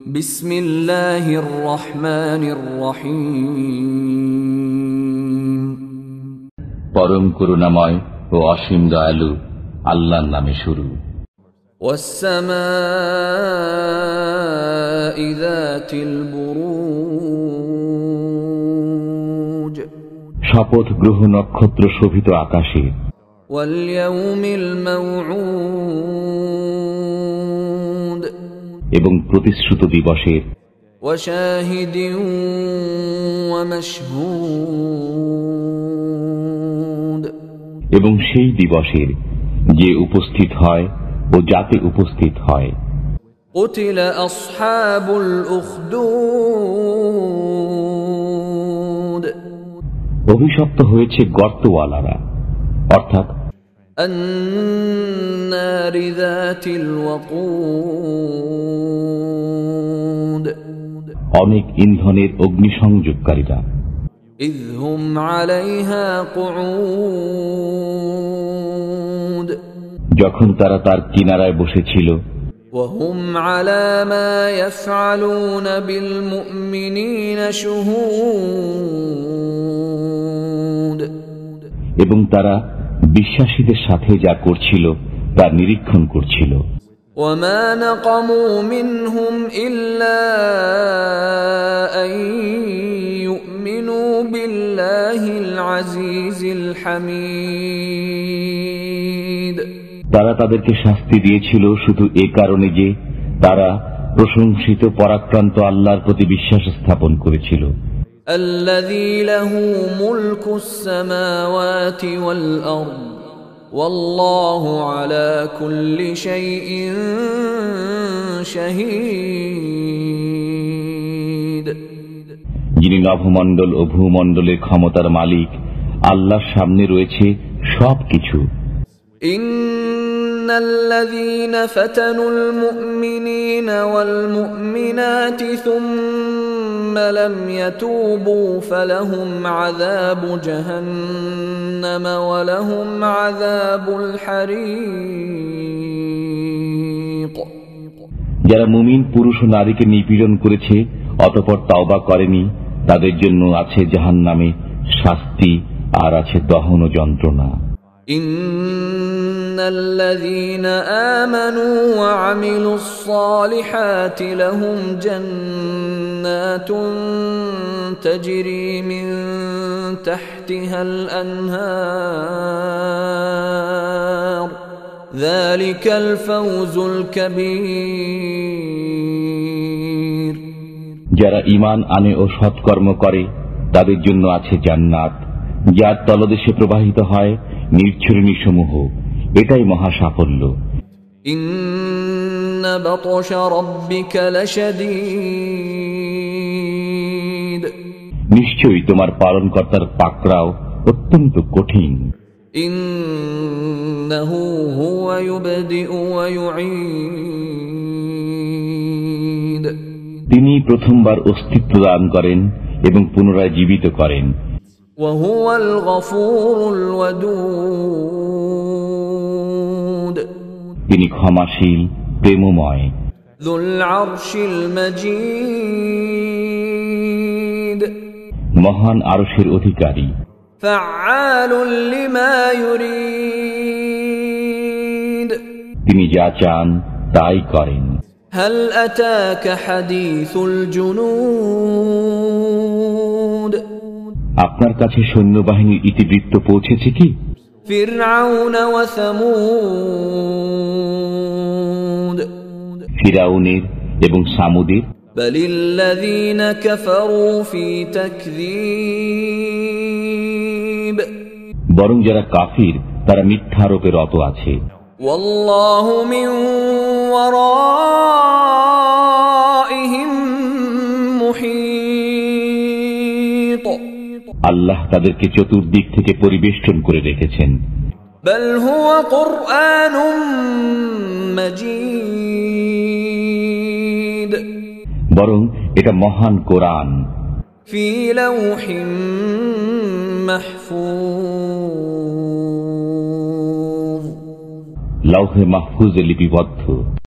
বিসমিল্লাহির রহমানির রহিম। পরম করুণাময় ও অসীম দয়ালু আল্লাহর নামে শুরু। ওয়াস-সামাঈ যাতিল বুরুজ, শপথ গ্রহ নক্ষত্র শোভিত আকাশে। ওয়াল ইয়াউমিল মাউউদ, এবং প্রতিশ্রুত দিবসের। ওয়া শাহিদিন ওয়া মাশহুদ, এবং সেই দিবসের যে উপস্থিত হয় ও যাতে উপস্থিত হয়। কুতিলা আসহাবুল উখদুদ, অভিশপ্ত হয়েছে গর্তওয়ালারা, অর্থাৎ আন-নারি যাতিল ওয়াকুদ, অনেক ইন্ধনের অগ্নিসংযোগকারীরা। ইয হুম আলাইহা কুউদ, যখন তারা তার কিনারায় বসেছিল। ওয়া হুম আলা মা ইয়াফআলুনা বিল মুমিনিনা শুহুদ, এবং তারা বিশ্বাসীদের সাথে যা করছিল তা নিরীক্ষণ করছিল। وما نقموا منهم إلا أن يؤمنوا بالله العزيز الحميد, তারা তাদেরকে শাস্তি দিয়েছিল শুধু এ কারণে যে তারা প্রশংসিত পরাক্রান্ত আল্লাহর প্রতি বিশ্বাস স্থাপন করেছিল। الذي له ملك السماوات والأرض والله على كل شيء شهيد, যিনি নভমণ্ডল ও ভূমণ্ডলের ক্ষমতার মালিক, আল্লাহর সামনে রয়েছে সবকিছু। إن الذين فتنوا المؤمنين والمؤمنات ثم لم يتوبوا فلهم عذاب جهنم ولهم عذاب الحريق, যারা মুমিন পুরুষ ও নারীকে নিপীড়ন করেছে অতঃপর তওবা করেনি, তাদের জন্য আছে জাহান্নামে শাস্তি আর আছে দহন ও যন্ত্রণা। إن الذين آمنوا وعملوا الصالحات لهم جنات تجري من تحتها الأنهار ذلك الفوز الكبير, যারা ঈমান আনে ও সৎকর্ম করে তাদের জন্য আছে জান্নাত, যার তলদেশে প্রবাহিত হয় নির্ঝরণী সমূহ, এটাই মহা সাফল্য। ইন্না বাতশা রাব্বিকা লাশাদীদ, নিশ্চয়ই তোমার পালনকর্তার পাকড়াও অত্যন্ত কঠিন। ইন্নাহু হুয়া ইউবদিউ ওয়া ইউঈদ, তিনি প্রথমবার অস্তিত্ব দান করেন এবং পুনরায় জীবিত করেন। ওয়া হুয়াল গফুরুল ওয়াদুদ, তিনি ক্ষমাশীল প্রেমময়। যুল আরশিল মাজিদ, মহান আরশের অধিকারী। ফাআলুল লিমা ইউরিদ, তিনি যা চান তাই করেন। হাল আতাকা হাদিসুল জুনুদ, আপনার কাছে সৈন্যবাহিনীর ইতিবৃত্ত পৌঁছেছে কি? ফিরআউন ওয়া সামুদ, ফিরাউনের এবং সামুদের। বালিল্লাযীনা কাফারু ফি তাকযীব, বরং যারা কাফির তারা মিথ্যারোপে রত আছে। ওয়াল্লাহু মিন ওয়ারাইহিম মুহীত, আল্লাহ তাদেরকে চতুর্দিক থেকে পরিবেষ্টন করে রেখেছেন। বাল হুয়া কুরআনুম মাজিদ, বরং এটা মহান কোরআন, ফি লাওহিম মাহফুজ, লাউহে মাহফুজে লিপিবদ্ধ।